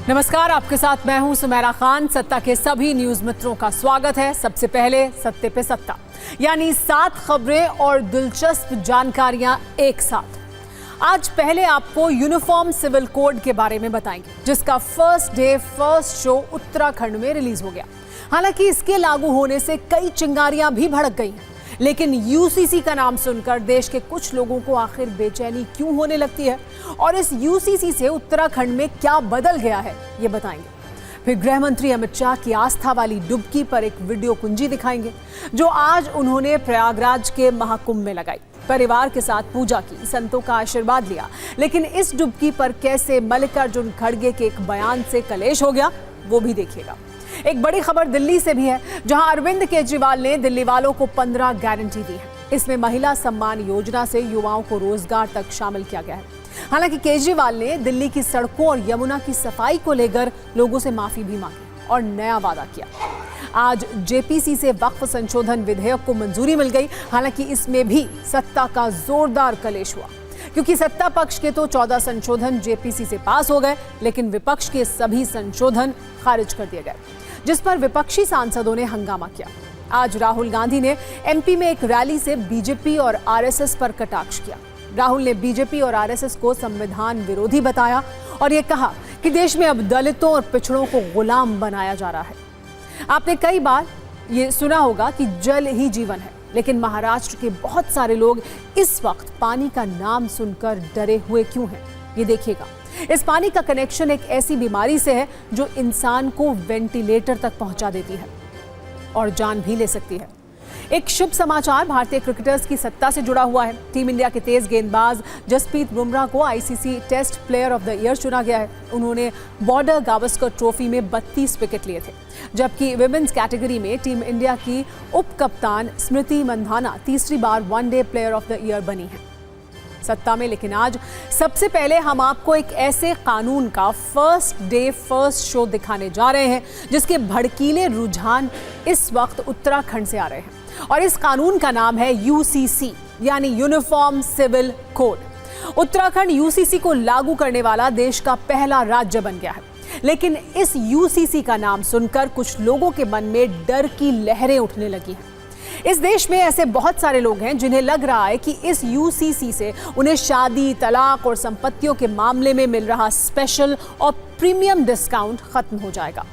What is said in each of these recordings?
नमस्कार, आपके साथ मैं हूं सुमेरा खान। सत्ता के सभी न्यूज मित्रों का स्वागत है। सबसे पहले सत्ते पे सत्ता, यानी 7 खबरें और दिलचस्प जानकारियां एक साथ। आज पहले आपको यूनिफॉर्म सिविल कोड के बारे में बताएंगे, जिसका first day first show Uttarakhand में रिलीज हो गया। हालांकि इसके लागू होने से कई चिंगारियां भी भड़क गई हैं, लेकिन यूसीसी का नाम सुनकर देश के कुछ लोगों को आखिर बेचैनी क्यों होने लगती है और इस यूसीसी से उत्तराखंड में क्या बदल गया है, ये बताएंगे। फिर गृह मंत्री अमित शाह की आस्था वाली डुबकी पर एक वीडियो कुंजी दिखाएंगे, जो आज उन्होंने प्रयागराज के महाकुंभ में लगाई। परिवार के साथ पूजा की, संतों का आशीर्वाद लिया, लेकिन इस डुबकी पर कैसे मल्लिकार्जुन खड़गे के एक बयान से कलेश हो गया, वो भी देखिएगा। एक बड़ी खबर दिल्ली से भी है, जहां अरविंद केजरीवाल ने दिल्ली वालों को 15 गारंटी दी है। इसमें महिला सम्मान योजना से युवाओं को रोजगार तक शामिल किया गया है। हालांकि केजरीवाल ने दिल्ली की सड़कों और यमुना की सफाई को लेकर लोगों से माफी भी मांगी और नया वादा किया। आज जेपीसी से वक्फ संशोधन विधेयक को मंजूरी मिल गई। हालांकि इसमें भी सत्ता का जोरदार कलेश हुआ, क्योंकि सत्ता पक्ष के तो 14 संशोधन जेपीसी से पास हो गए, लेकिन विपक्ष के सभी संशोधन खारिज कर दिए गए, जिस पर विपक्षी सांसदों ने हंगामा किया। आज राहुल गांधी ने एमपी में एक रैली से बीजेपी और आरएसएस पर कटाक्ष किया। राहुल ने बीजेपी और आरएसएस को संविधान विरोधी बताया और ये कहा कि देश में अब दलितों और पिछड़ों को गुलाम बनाया जा रहा है। आपने कई बार ये सुना होगा कि जल ही जीवन है, लेकिन महाराष्ट्र के बहुत सारे लोग इस वक्त पानी का नाम सुनकर डरे हुए क्यों हैं, ये देखिएगा। इस पानी का कनेक्शन एक ऐसी बीमारी से है जो इंसान को वेंटिलेटर तक पहुंचा देती है और जान भी ले सकती है। एक शुभ समाचार भारतीय क्रिकेटर्स की सत्ता से जुड़ा हुआ है। टीम इंडिया के तेज गेंदबाज जसप्रीत बुमराह को ICC test player of the year चुना गया है। उन्होंने बॉर्डर गावस्कर ट्रॉफी में 32 विकेट लिए थे, जबकि विमेंस कैटेगरी में टीम इंडिया की उप कप्तान स्मृति मंधाना तीसरी बार one day player of the year बनी है सत्ता में। लेकिन आज सबसे पहले हम आपको एक ऐसे कानून का फर्स्ट डे फर्स्ट शो दिखाने जा रहे हैं, जिसके भड़कीले रुझान इस वक्त उत्तराखंड से आ रहे हैं। और इस कानून का नाम है यूसीसी, यानी uniform civil code. Uttarakhand UCC को लागू करने वाला देश का पहला राज्य बन गया है, लेकिन इस यूसीसी का नाम सुनकर कुछ लोगों के मन में डर की लहरें उठने लगी हैं। इस देश में ऐसे बहुत सारे लोग हैं जिन्हें लग रहा है कि इस यूसीसी से उन्हें शादी, तलाक और संपत्तियों के मामले में मिल रहा स्पेशल और प्रीमियम डिस्काउंट खत्म हो जाएगा।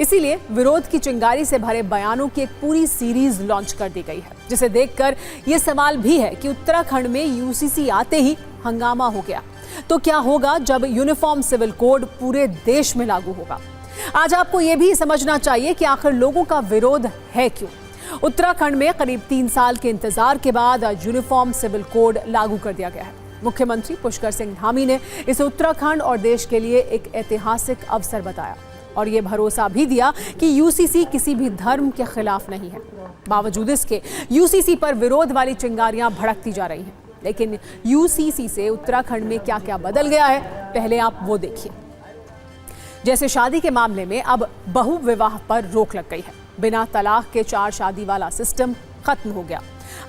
इसीलिए विरोध की चिंगारी से भरे बयानों की एक पूरी सीरीज लॉन्च कर दी गई है, जिसे देखकर यह सवाल भी है कि उत्तराखंड में यूसीसी आते ही हंगामा हो गया तो क्या होगा जब यूनिफॉर्म सिविल कोड पूरे देश में लागू होगा। आज आपको यह भी समझना चाहिए कि आखिर लोगों का विरोध है क्यों। उत्तराखंड में करीब 3 साल के इंतजार के बाद आज यूनिफॉर्म सिविल कोड लागू कर दिया गया है। मुख्यमंत्री पुष्कर सिंह धामी ने इसे उत्तराखंड और देश के लिए एक ऐतिहासिक अवसर बताया और ये भरोसा भी दिया कि यूसीसी किसी भी धर्म के खिलाफ नहीं है। बावजूद इसके यूसीसी पर विरोध वाली चिंगारियां भड़कती जा रही हैं। लेकिन यूसीसी से उत्तराखंड में क्या क्या बदल गया है, पहले आप वो देखिए। जैसे शादी के मामले में अब बहु विवाह पर रोक लग गई है। बिना तलाक के 4 शादी वाला सिस्टम खत्म हो गया।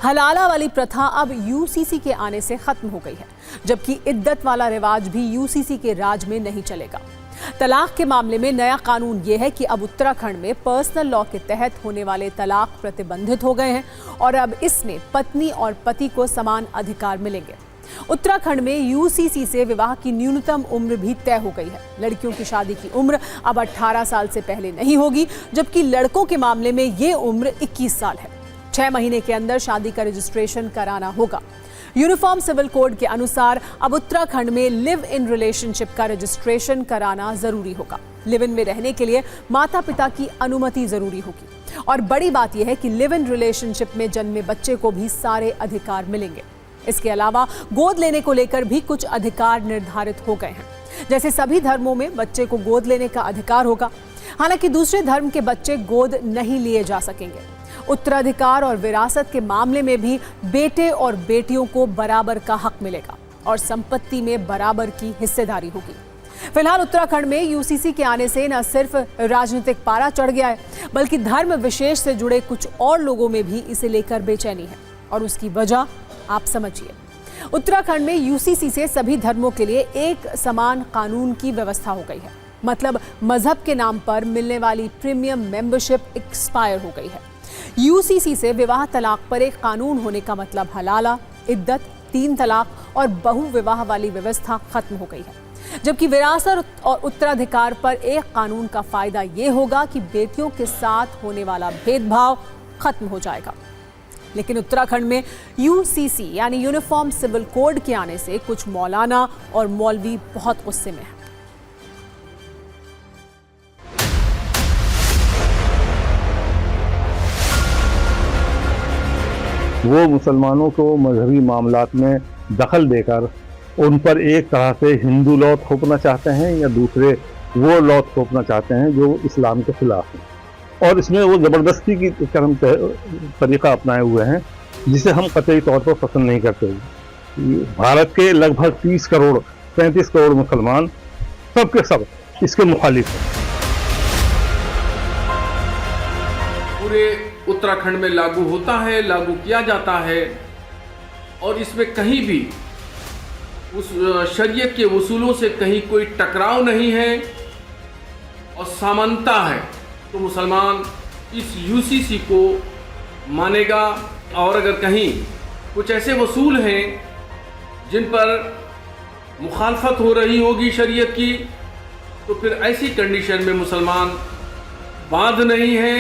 हलाला वाली प्रथा अब यूसीसी के आने से खत्म हो गई है, जबकि इद्दत वाला रिवाज भी यूसीसी के राज में नहीं चलेगा। तलाक के मामले में नया कानून यह है कि अब उत्तराखंड में पर्सनल लॉ के तहत होने वाले तलाक प्रतिबंधित हो गए हैं और अब इसमें पत्नी और पति को समान अधिकार मिलेंगे। उत्तराखंड में यूसीसी से विवाह की न्यूनतम उम्र भी तय हो गई है। लड़कियों की शादी की उम्र अब 18 साल से पहले नहीं होगी, जबकि लड़कों के मामले में ये उम्र 21 साल है। 6 महीने के अंदर शादी का रजिस्ट्रेशन कराना होगा। यूनिफॉर्म सिविल कोड के अनुसार अब उत्तराखंड में लिव इन रिलेशनशिप का रजिस्ट्रेशन कराना जरूरी होगा। लिव इन में रहने के लिए माता पिता की अनुमति जरूरी होगी और बड़ी बात यह है कि लिव इन रिलेशनशिप में जन्मे बच्चे को भी सारे अधिकार मिलेंगे। इसके अलावा गोद लेने को लेकर भी कुछ अधिकार निर्धारित हो गए हैं। जैसे सभी धर्मों में बच्चे को गोद लेने का अधिकार होगा। हालांकि दूसरे धर्म के बच्चे गोद नहीं लिए जा सकेंगे। उत्तराधिकार और विरासत के मामले में भी बेटे और बेटियों को बराबर का हक मिलेगा और संपत्ति में बराबर की हिस्सेदारी होगी। फिलहाल उत्तराखंड में यूसीसी के आने से न सिर्फ राजनीतिक पारा चढ़ गया है, बल्कि धर्म विशेष से जुड़े कुछ और लोगों में भी इसे लेकर बेचैनी है और उसकी वजह आप समझिए। उत्तराखंड में यूसीसी से सभी धर्मों के लिए एक समान कानून की व्यवस्था हो गई है। मतलब मजहब के नाम पर मिलने वाली प्रीमियम मेंबरशिप एक्सपायर हो गई है। यूसीसी से विवाह तलाक पर एक कानून होने का मतलब हलाला, इद्दत, 3 तलाक और बहु विवाह वाली व्यवस्था खत्म हो गई है। जबकि विरासत और उत्तराधिकार पर एक कानून का फायदा ये होगा कि बेटियों के साथ होने वाला भेदभाव खत्म हो जाएगा। लेकिन उत्तराखंड में यूसीसी यानी यूनिफॉर्म सिविल कोड के आने से कुछ मौलाना और मौलवी बहुत गुस्से में हैं। वो मुसलमानों को मजहबी मामलात में दखल देकर उन पर एक तरह से हिंदू लॉ थोपना चाहते हैं या दूसरे वो लॉ थोपना चाहते हैं जो इस्लाम के खिलाफ हैं। और इसमें वो ज़बरदस्ती की तरीका अपनाए हुए हैं जिसे हम कतई तौर पर पसंद नहीं करते। भारत के लगभग 35 करोड़ मुसलमान सब के सब इसके मुखालिफ हैं। पूरे उत्तराखंड में लागू होता है, लागू किया जाता है और इसमें कहीं भी उस शरीयत के उसूलों से कहीं कोई टकराव नहीं है और समानता है, तो मुसलमान इस यूसीसी को मानेगा। और अगर कहीं कुछ ऐसे उसूल हैं जिन पर मुखालफत हो रही होगी शरीयत की, तो फिर ऐसी कंडीशन में मुसलमान बाध नहीं है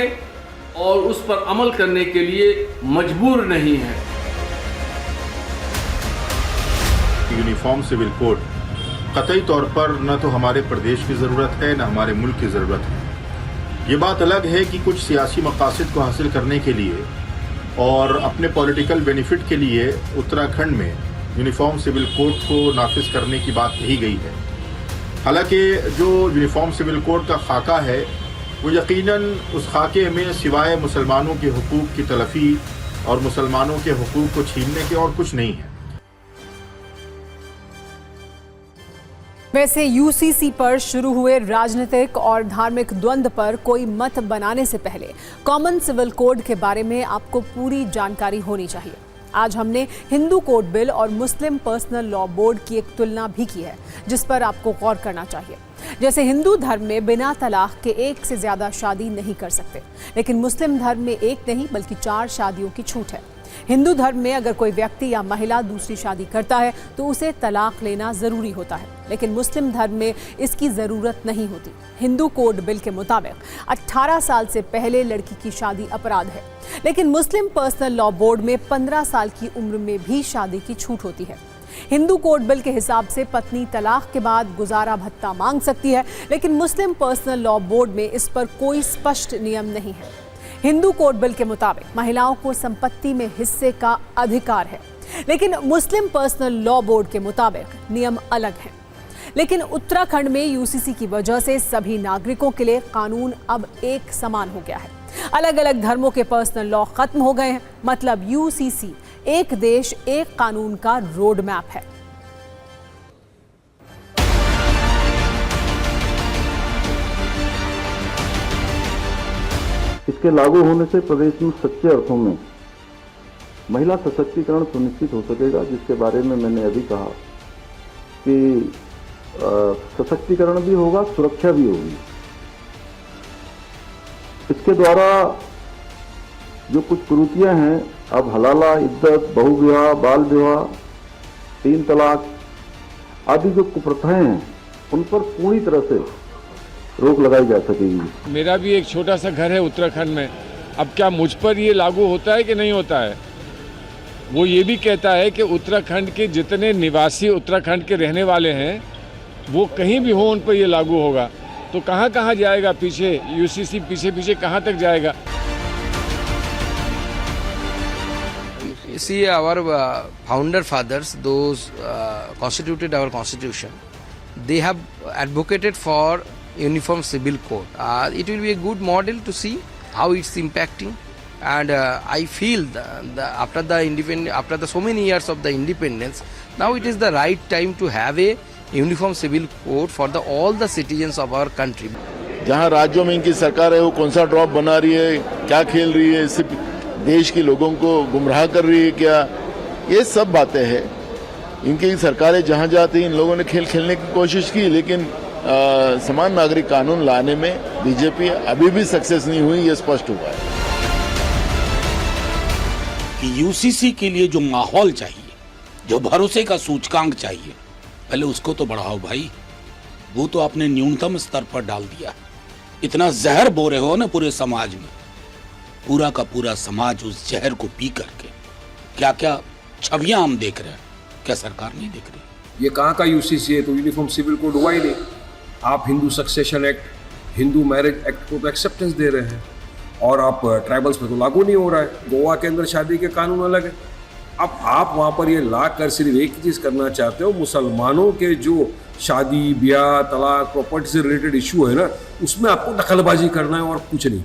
और उस पर अमल करने के लिए मजबूर नहीं है। यूनिफॉर्म सिविल कोड कतई तौर पर न तो हमारे प्रदेश की ज़रूरत है न हमारे मुल्क की ज़रूरत है। ये बात अलग है कि कुछ सियासी मकासद को हासिल करने के लिए और अपने पॉलिटिकल बेनिफिट के लिए उत्तराखंड में यूनिफॉर्म सिविल कोड को नाफिज करने की बात कही गई है। हालांकि जो यूनिफॉर्म सिविल कोड का खाका है वो यकीनन उस खाके में सिवाय मुसलमानों के हुकूक की तलफी और मुसलमानों के हुकूक को छीनने के और कुछ नहीं है। वैसे यूसीसी पर शुरू हुए राजनीतिक और धार्मिक द्वंद्व पर कोई मत बनाने से पहले कॉमन सिविल कोड के बारे में आपको पूरी जानकारी होनी चाहिए। आज हमने हिंदू कोड बिल और मुस्लिम पर्सनल लॉ बोर्ड की एक तुलना भी की है जिस पर आपको गौर करना चाहिए। जैसे हिंदू धर्म में बिना तलाक के 1 से ज्यादा शादी नहीं कर सकते, लेकिन मुस्लिम धर्म में 1 नहीं बल्कि 4 शादियों की छूट है। हिंदू धर्म में अगर कोई व्यक्ति या महिला दूसरी शादी करता है तो उसे तलाक लेना जरूरी होता है, लेकिन मुस्लिम धर्म में इसकी जरूरत नहीं होती। हिंदू कोड बिल के मुताबिक 18 साल से पहले लड़की की शादी अपराध है, लेकिन मुस्लिम पर्सनल लॉ बोर्ड में 15 साल की उम्र में भी शादी की छूट होती है। हिंदू कोड बिल के हिसाब से पत्नी तलाक के बाद गुजारा भत्ता मांग सकती है, लेकिन मुस्लिम पर्सनल लॉ बोर्ड में इस पर कोई स्पष्ट नियम नहीं है। हिंदू कोड बिल के मुताबिक महिलाओं को संपत्ति में हिस्से का अधिकार है, लेकिन मुस्लिम पर्सनल लॉ बोर्ड के मुताबिक नियम अलग हैं। लेकिन उत्तराखंड में यूसीसी की वजह से सभी नागरिकों के लिए कानून अब एक समान हो गया है। अलग अलग धर्मों के पर्सनल लॉ खत्म हो गए हैं। मतलब यूसीसी एक देश एक कानून का रोड मैप है। इसके लागू होने से प्रदेश में सच्चे अर्थों में महिला सशक्तिकरण सुनिश्चित हो सकेगा, जिसके बारे में मैंने अभी कहा कि सशक्तिकरण भी होगा, सुरक्षा भी होगी। इसके द्वारा जो कुछ कुरीतियां हैं, अब हलाला, इद्दत, बहुविवाह, बाल विवाह, 3 तलाक आदि जो कुप्रथाएं हैं उन पर पूरी तरह से रोक लगाई जा सकेगी। मेरा भी एक छोटा सा घर है उत्तराखंड में। अब क्या मुझ पर ये लागू होता है कि नहीं होता है? वो ये भी कहता है कि उत्तराखंड के जितने निवासी उत्तराखंड के रहने वाले हैं वो कहीं भी हो उन पर ये लागू होगा। तो कहाँ कहाँ जाएगा पीछे यूसीसी, पीछे कहाँ तक जाएगा? You see, our founder fathers, those constituted our constitution, they have advocated for uniform civil code. It will be a good model to see how it's impacting, and I feel after so many years of the independence, now it is the right time to have a uniform civil code for all the citizens of our country. जहाँ राज्यों में इनकी सरकार है वो कौन सा drop बना रही है, क्या खेल रही है, सिर्फ देश के लोगों को गुमराह कर रही है क्या, ये सब बातें हैं। इनकी सरकारें जहाँ जाती इन लोगों ने खेल खेलने की कोशिश की, लेकिन समान नागरिक कानून लाने में बीजेपी अभी भी सक्सेस नहीं हुई, ये स्पष्ट हुआ है। कि यूसीसी के लिए जो माहौल चाहिए, जो भरोसे का सूचकांक चाहिए, पहले उसको तो बढ़ाओ भाई। वो तो आपने न्यूनतम स्तर पर डाल दिया। इतना जहर बो रहे हो ना पूरे समाज में, पूरा का पूरा समाज उस जहर को पी करके क्या क्या छवियां हम देख रहे हैं, क्या सरकार नहीं देख रही? ये कहाँ का यूसीसी है? तो यूनिफॉर्म सिविल कोड हुआ ही नहीं। आप Hindu succession act, Hindu marriage act को तो एक्सेप्टेंस दे रहे हैं और आप ट्राइबल्स पे तो लागू नहीं हो रहा है। गोवा के अंदर शादी के कानून अलग है। अब आप वहाँ पर ये ला कर सिर्फ एक ही चीज़ करना चाहते हो, मुसलमानों के जो शादी ब्याह तलाक प्रॉपर्टी से रिलेटेड इशू है ना, उसमें आपको दखलबाजी करना है और कुछ नहीं।